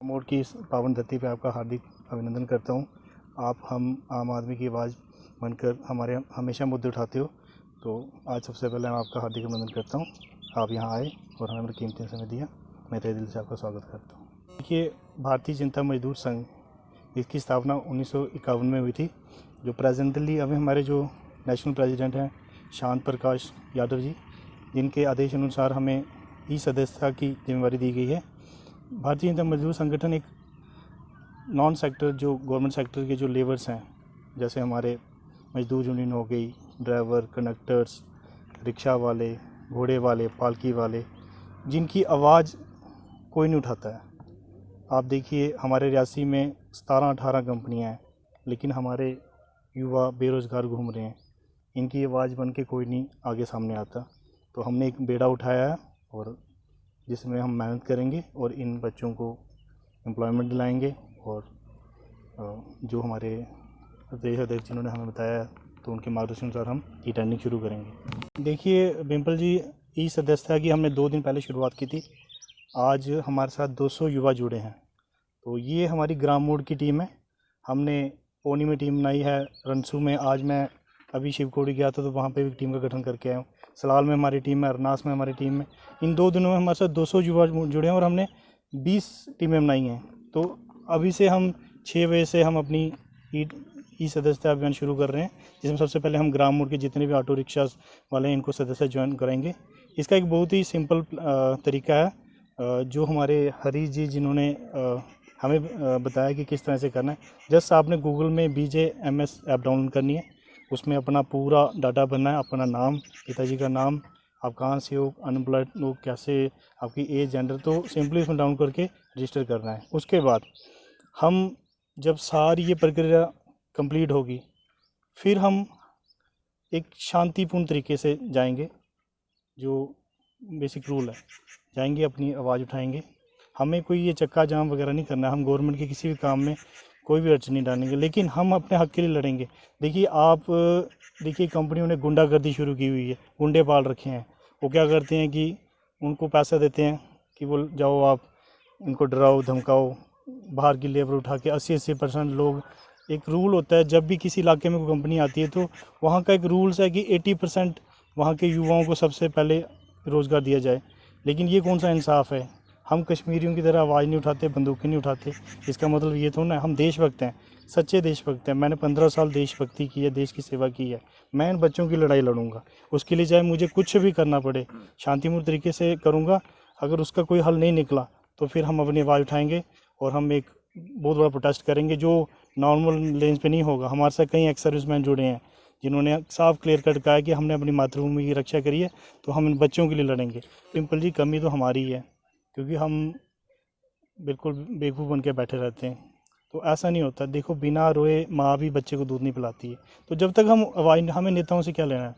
मोड़ की इस पावन धरती पे आपका हार्दिक अभिनंदन करता हूँ। आप हम आम आदमी की आवाज़ बनकर हमारे हमेशा मुद्दे उठाते हो, तो आज सबसे पहले मैं आपका हार्दिक अभिनंदन करता हूँ। आप यहाँ आए और हमें अपना कीमती समय दिया। मैं तहे दिल से आपका स्वागत करता हूँ। देखिए, भारतीय जनता मजदूर संघ, इसकी स्थापना 1951 में हुई थी। जो प्रेजेंटली अभी हमारे जो नेशनल प्रेसिडेंट हैं शांत प्रकाश यादव जी, जिनके आदेश अनुसार हमें ई सदस्यता की जिम्मेवारी दी गई है। भारतीय जनता मजदूर संगठन एक नॉन सेक्टर, जो गवर्नमेंट सेक्टर के जो लेबर्स हैं, जैसे हमारे मजदूर यूनियन हो गई, ड्राइवर, कंडक्टर्स, रिक्शा वाले, घोड़े वाले, पालकी वाले, जिनकी आवाज़ कोई नहीं उठाता है। आप देखिए, हमारे रियासी में 17-18 कंपनियां हैं, लेकिन हमारे युवा बेरोज़गार घूम रहे हैं। इनकी आवाज़ बन के कोई नहीं आगे सामने आता। तो हमने एक बेड़ा उठाया है और जिसमें हम मेहनत करेंगे और इन बच्चों को एम्प्लॉयमेंट दिलाएंगे। और जो हमारे प्रदेश अध्यक्ष जिन्होंने हमें बताया, तो उनके मार्गदर्शन अनुसार हम ई टेंडरिंग शुरू करेंगे। देखिए बिम्पल जी, ई सदस्यता की हमने 2 दिन पहले शुरुआत की थी। आज हमारे साथ 200 युवा जुड़े हैं। तो ये हमारी ग्राम मोड़ की टीम है। हमने ओनी में टीम बनाई है, रनसू में आज मैं अभी शिवकोड़ी गया था तो वहाँ पे भी टीम का गठन करके आया हूँ। सलाल में हमारी टीम है, अरनास में हमारी टीम है। इन 2 दिनों में हमारे साथ 200 युवा जुड़े हैं और हमने 20 टीमें बनाई हैं। तो अभी से हम 6 बजे से हम अपनी ई सदस्यता अभियान शुरू कर रहे हैं, जिसमें सबसे पहले हम ग्राम मोड़ के जितने भी ऑटो रिक्शा वाले हैं इनको सदस्य ज्वाइन कराएंगे। इसका एक बहुत ही सिंपल तरीका है, जो हमारे हरीश जी जिन्होंने हमें बताया कि किस तरह से करना है। जस्ट आपने गूगल में BJMS ऐप डाउनलोड करनी है, उसमें अपना पूरा डाटा भरना है, अपना नाम, पिताजी का नाम, आप कहाँ से हो, अनएम्प्लॉयड लोग कैसे, आपकी एज, जेंडर, तो सिंपली उसमें डाउन करके रजिस्टर करना है। उसके बाद हम जब सारी ये प्रक्रिया कंप्लीट होगी, फिर हम एक शांतिपूर्ण तरीके से जाएंगे, जो बेसिक रूल है, जाएंगे, अपनी आवाज़ उठाएंगे। हमें कोई ये चक्का जाम वगैरह नहीं करना है। हम गवर्नमेंट के किसी भी काम में कोई भी अड़चन नहीं डालेंगे, लेकिन हम अपने हक के लिए लड़ेंगे। देखिए, आप देखिए, कंपनियों ने गुंडागर्दी शुरू की हुई है, गुंडे पाल रखे हैं। वो क्या करते हैं कि उनको पैसा देते हैं कि वो जाओ आप इनको डराओ धमकाओ, बाहर की लेबर उठा के 80% लोग। एक रूल होता है, जब भी किसी इलाके में कोई कंपनी आती है तो वहाँ का एक रूल्स है कि 80% वहाँ के युवाओं को सबसे पहले रोज़गार दिया जाए। लेकिन ये कौन सा इंसाफ है? हम कश्मीरियों की तरह आवाज़ नहीं उठाते, बंदूकें नहीं उठाते। इसका मतलब ये थोड़ा ना, हम देशभक्त हैं, सच्चे देशभक्त हैं। मैंने 15 साल देशभक्ति की है, देश की सेवा की है। मैं इन बच्चों की लड़ाई लड़ूंगा, उसके लिए चाहे मुझे कुछ भी करना पड़े, शांतिपूर्ण तरीके से करूँगा। अगर उसका कोई हल नहीं निकला तो फिर हम अपनी आवाज़ उठाएंगे और हम एक बहुत बड़ा प्रोटेस्ट करेंगे, जो नॉर्मल लेंस पे नहीं होगा। हमारे साथ कई एक्स सर्विसमैन जुड़े हैं जिन्होंने साफ क्लियर कट कहा है कि हमने अपनी मातृभूमि की रक्षा करी है, तो हम इन बच्चों के लिए लड़ेंगे। सिंपल जी, कमी तो हमारी ही है, क्योंकि हम बिल्कुल बेवकूफ़ बन के बैठे रहते हैं। तो ऐसा नहीं होता। देखो, बिना रोए माँ भी बच्चे को दूध नहीं पिलाती है। तो जब तक हम आवाज़, हमें नेताओं से क्या लेना है?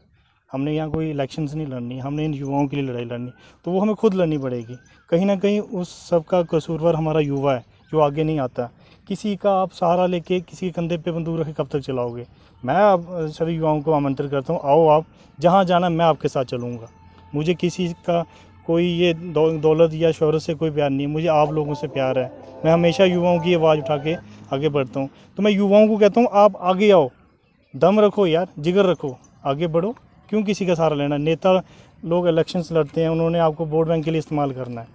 हमने यहाँ कोई इलेक्शंस नहीं लड़नी, हमने इन युवाओं के लिए लड़ाई लड़नी, तो वो हमें खुद लड़नी पड़ेगी। कहीं ना कहीं उस सब का कसूरवार हमारा युवा है, जो आगे नहीं आता। किसी का आप सहारा लेके किसी के कंधे पे बंदूक रखे कब तक चलाओगे? मैं अब सभी युवाओं को आमंत्रित करता हूँ, आओ, आप जहाँ जाना मैं आपके साथ चलूँगा। मुझे किसी का कोई ये दौलत या शोहरत से कोई प्यार नहीं है, मुझे आप लोगों से प्यार है। मैं हमेशा युवाओं की आवाज़ उठा के आगे बढ़ता हूँ। तो मैं युवाओं को कहता हूँ, आप आगे आओ, दम रखो यार, जिगर रखो, आगे बढ़ो। क्यों किसी का सहारा लेना? नेता लोग इलेक्शंस लड़ते हैं, उन्होंने आपको वोट बैंक के लिए इस्तेमाल करना है।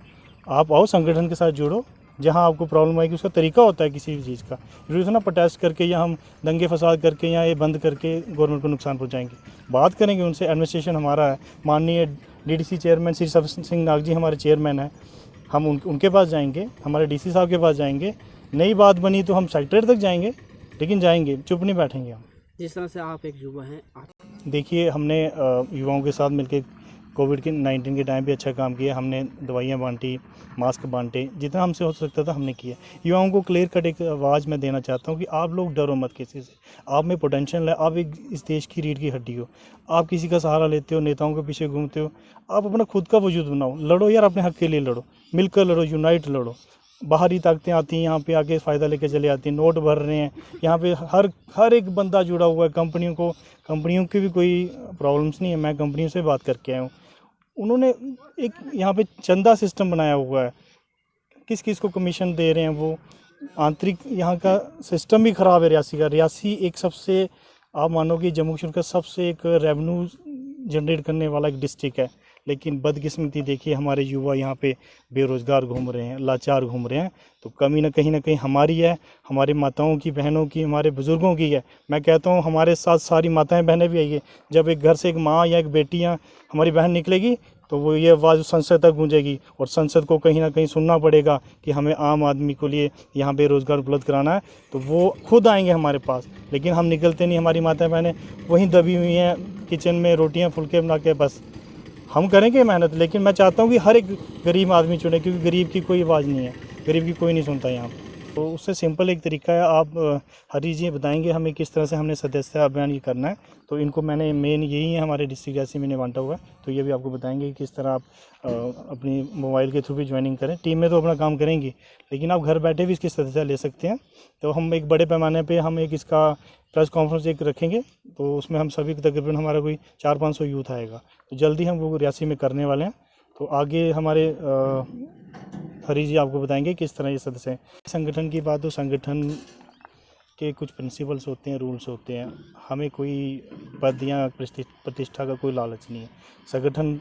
आप आओ, संगठन के साथ जुड़ो। जहाँ आपको प्रॉब्लम आएगी, उसका तरीका होता है किसी भी चीज़ का। जरूरी है ना प्रोटेस्ट करके या हम दंगे फसाद करके या ये बंद करके गवर्नमेंट को नुकसान पहुँचाएंगे। बात करेंगे उनसे, एडमिनिस्ट्रेशन हमारा है। माननीय DDC चेयरमैन श्री सब सिंह नाग जी हमारे चेयरमैन हैं। हम उनके पास जाएंगे, हमारे DC साहब के पास जाएंगे। नई बात बनी तो हम सेक्रेटरी तक जाएंगे, लेकिन जाएंगे, चुप नहीं बैठेंगे हम। जिस तरह से आप एक युवा हैं, देखिए, हमने युवाओं के साथ मिलकर कोविड-19 के टाइम पे अच्छा काम किया। हमने दवाइयाँ बांटी, मास्क बांटे, जितना हमसे हो सकता था हमने किया। युवाओं को क्लियर कट एक आवाज़ मैं देना चाहता हूँ कि आप लोग डरो मत किसी से। आप में पोटेंशियल है, आप एक इस देश की रीढ़ की हड्डी हो। आप किसी का सहारा लेते हो, नेताओं के पीछे घूमते हो। आप अपना खुद का वजूद बनाओ, लड़ो यार, अपने हक के लिए लड़ो, मिलकर लड़ो, यूनाइट लड़ो। बाहरी ताकतें आती हैं यहाँ पे आके फ़ायदा लेके चले आती हैं, नोट भर रहे हैं यहाँ पे। हर एक बंदा जुड़ा हुआ है। कंपनियों की भी कोई प्रॉब्लम्स नहीं है। मैं कंपनियों से बात करके आया हूँ। उन्होंने एक यहाँ पे चंदा सिस्टम बनाया हुआ है किस किस को कमीशन दे रहे हैं वो। आंतरिक यहाँ का सिस्टम भी ख़राब है रियासी का। रियासी एक सबसे, आप मानो कि जम्मू कश्मीर का सबसे एक रेवेन्यू जनरेट करने वाला एक डिस्ट्रिक्ट है, लेकिन बदकिस्मती देखिए हमारे युवा यहाँ पे बेरोज़गार घूम रहे हैं, लाचार घूम रहे हैं। तो कमी ना कहीं हमारी है, हमारी माताओं की, बहनों की, हमारे बुज़ुर्गों की है। मैं कहता हूँ हमारे साथ सारी माताएं बहनें भी आइए। जब एक घर से एक माँ या एक बेटी या हमारी बहन निकलेगी तो वो ये आवाज़ संसद तक गूंजेगी, और संसद को कहीं ना कहीं सुनना पड़ेगा कि हमें आम आदमी को लिए यहाँ बेरोज़गार उपलब्ध कराना है। तो वो खुद आएंगे हमारे पास, लेकिन हम निकलते नहीं। हमारी माताएं बहनें वहीं दबी हुई हैं किचन में, रोटियाँ फुलके बना के। बस हम करेंगे मेहनत, लेकिन मैं चाहता हूँ कि हर एक गरीब आदमी चुने, क्योंकि गरीब की कोई आवाज़ नहीं है, गरीब की कोई नहीं सुनता यहाँ। तो उससे सिंपल एक तरीका है, आप हरी जी बताएंगे हमें किस तरह से हमने सदस्यता अभियान ये करना है। तो इनको मैंने मेन यही है हमारे डिस्ट्रिक्ट रियासी में बांटा हुआ है, तो ये भी आपको बताएंगे किस तरह आप अपनी मोबाइल के थ्रू भी ज्वाइनिंग करें। टीम में तो अपना काम करेंगी, लेकिन आप घर बैठे भी इसकी सदस्यता ले सकते हैं। तो हम एक बड़े पैमाने पर हम एक इसका प्रेस कॉन्फ्रेंस एक रखेंगे, तो उसमें हम सभी तकरीबन हमारा कोई 400-500 यूथ आएगा। तो जल्दी हम वो रियासी में करने वाले हैं। तो आगे हमारे हरी जी आपको बताएंगे किस तरह ये सदस्य हैं। संगठन की बात, तो संगठन के कुछ प्रिंसिपल्स होते हैं, रूल्स होते हैं। हमें कोई पद या प्रतिष्ठा का कोई लालच नहीं है। संगठन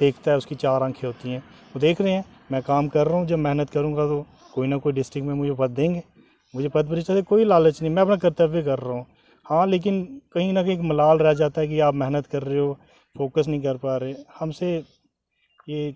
देखता है, उसकी 4 आंखें होती हैं, वो देख रहे हैं मैं काम कर रहा हूँ, जब मेहनत करूँगा तो कोई ना कोई डिस्ट्रिक्ट में मुझे पद देंगे। मुझे पद प्रतिष्ठा से कोई लालच नहीं, मैं अपना कर्तव्य कर रहा हूँ। हाँ, लेकिन कहीं ना कहीं एक मलाल रह जाता है कि आप मेहनत कर रहे हो, फोकस नहीं कर पा रहे। हमसे ये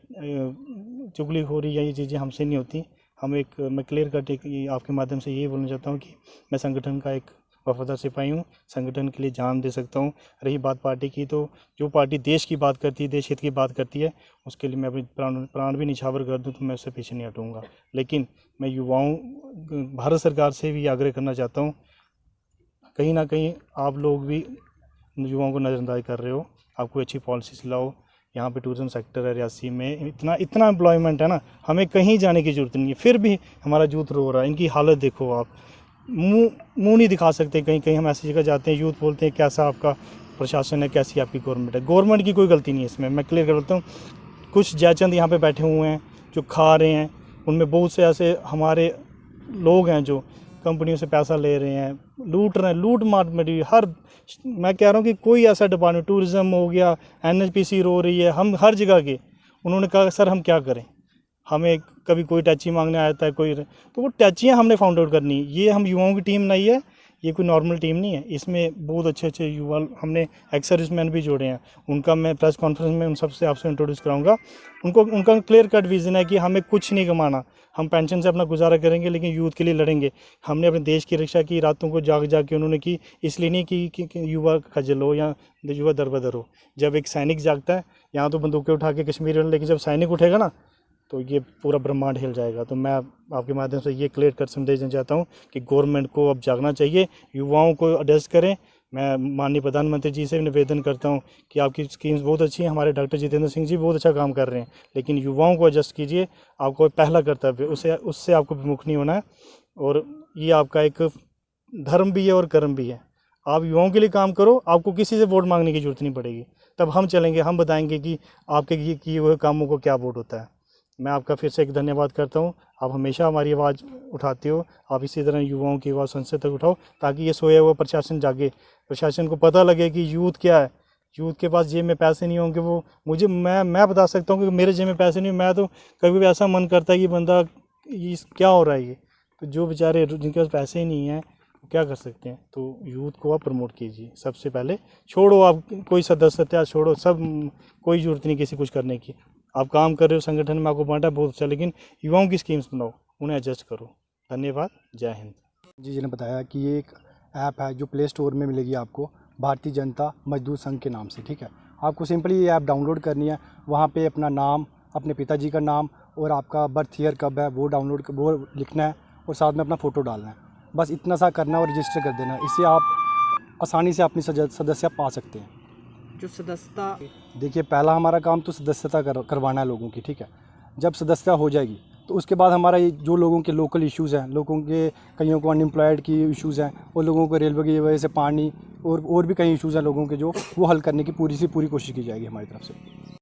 चुगलीखोरी या ये चीज़ें हमसे नहीं होती। मैं क्लियर कट आपके माध्यम से यही बोलना चाहता हूँ कि मैं संगठन का एक वफादार सिपाही हूँ, संगठन के लिए जान दे सकता हूँ। रही बात पार्टी की, तो जो पार्टी देश की बात करती है, देश हित की बात करती है, उसके लिए मैं अपनी प्राण भी निछावर कर दूँ तो मैं उससे पीछे नहीं हटूँगा। लेकिन मैं युवाओं, भारत सरकार से भी आग्रह करना चाहता हूँ, कहीं ना कहीं आप लोग भी युवाओं को नज़रअंदाज कर रहे हो। आप कोई अच्छी पॉलिसीज लाओ। यहाँ पे टूरिज्म सेक्टर है रियासी में, इतना एम्प्लॉयमेंट है ना, हमें कहीं जाने की ज़रूरत नहीं है। फिर भी हमारा यूथ रो रहा है। इनकी हालत देखो आप, मुंह नहीं दिखा सकते। कहीं हम ऐसी जगह जाते हैं, यूथ बोलते हैं कैसा आपका प्रशासन है, कैसी आपकी गवर्नमेंट है। गवर्नमेंट की कोई गलती नहीं है इसमें, मैं क्लियर कर देता हूँ। कुछ जयचंद यहाँ पे बैठे हुए हैं जो खा रहे हैं, उनमें बहुत से ऐसे हमारे लोग हैं जो कंपनियों से पैसा ले रहे हैं, लूट रहे हैं, लूट मार मरी हर। मैं कह रहा हूँ कि कोई ऐसा डिपार्टमेंट, टूरिज़्म हो गया, NHPC रो रही है, हम हर जगह के। उन्होंने कहा सर हम क्या करें, हमें कभी कोई टैची मांगने आता है कोई, तो वो टैचियाँ हमने फाउंड आउट करनी है। ये हम युवाओं की टीम नहीं है, ये कोई नॉर्मल टीम नहीं है। इसमें बहुत अच्छे अच्छे युवा, हमने एक्स सर्विसमैन भी जोड़े हैं। उनका मैं प्रेस कॉन्फ्रेंस में उन सबसे आपसे इंट्रोड्यूस कराऊंगा। उनका क्लियर कट विज़न है कि हमें कुछ नहीं कमाना, हम पेंशन से अपना गुजारा करेंगे, लेकिन यूथ के लिए लड़ेंगे। हमने अपने देश की रक्षा की, रातों को जाग जाग के उन्होंने की, इसलिए नहीं कि युवा खजल हो या युवा दरबदर हो। जब एक सैनिक जागता है, यहाँ तो बंदूकें उठा के कश्मीर में, लेकिन जब सैनिक उठेगा ना तो ये पूरा ब्रह्मांड हिल जाएगा। तो मैं आपके माध्यम से ये क्लियर कर संदेश देना चाहता हूँ कि गवर्नमेंट को अब जागना चाहिए, युवाओं को एडजस्ट करें। मैं माननीय प्रधानमंत्री जी से निवेदन करता हूँ कि आपकी स्कीम्स बहुत अच्छी हैं, हमारे डॉक्टर जितेंद्र सिंह जी बहुत अच्छा काम कर रहे हैं, लेकिन युवाओं को एडजस्ट कीजिए। आपको पहला कर्तव्य उससे आपको विमुख नहीं होना है, और ये आपका एक धर्म भी है और कर्म भी है। आप युवाओं के लिए काम करो, आपको किसी से वोट मांगने की जरूरत नहीं पड़ेगी। तब हम चलेंगे, हम बताएंगे कि आपके किए हुए कामों को क्या वोट होता है। मैं आपका फिर से एक धन्यवाद करता हूँ। आप हमेशा हमारी आवाज़ उठाते हो, आप इसी तरह युवाओं की आवाज़ संसद तक उठाओ, ताकि ये सोया हुआ प्रशासन जागे, प्रशासन को पता लगे कि यूथ क्या है। यूथ के पास जेब में पैसे नहीं होंगे, वो मुझे मैं बता सकता हूँ कि मेरे जेब में पैसे नहीं, मैं तो कभी भी ऐसा मन करता है कि बंदा ये क्या हो रहा है ये। तो जो बेचारे जिनके पास पैसे ही नहीं हैं क्या कर सकते हैं। तो यूथ को आप प्रमोट कीजिए सबसे पहले। छोड़ो आप कोई सदस्यता छोड़ो, सब कोई ज़रूरत नहीं किसी कुछ करने की। आप काम कर रहे हो संगठन में, आपको बांटा बहुत अच्छा, लेकिन युवाओं की स्कीम्स बनाओ, उन्हें एडजस्ट करो। धन्यवाद, जय हिंद। जी ने बताया कि ये एक ऐप है जो प्ले स्टोर में मिलेगी आपको, भारतीय जनता मजदूर संघ के नाम से। ठीक है, आपको सिंपली ये ऐप डाउनलोड करनी है। वहाँ पे अपना नाम, अपने पिताजी का नाम और आपका बर्थ ईयर कब है वो लिखना है, और साथ में अपना फ़ोटो डालना है। बस इतना सा करना है और रजिस्टर कर देना है। इससे आप आसानी से अपनी सदस्यता पा सकते हैं। जो सदस्यता, देखिए पहला हमारा काम तो सदस्यता करवाना है लोगों की। ठीक है, जब सदस्यता हो जाएगी तो उसके बाद हमारा ये जो लोगों के लोकल इश्यूज़ हैं, लोगों के कईयों को अनएम्प्लॉयड की इश्यूज़ हैं, और लोगों को रेलवे की वजह से पानी और भी कई इश्यूज़ हैं लोगों के, जो वो हल करने की पूरी कोशिश की जाएगी हमारी तरफ से।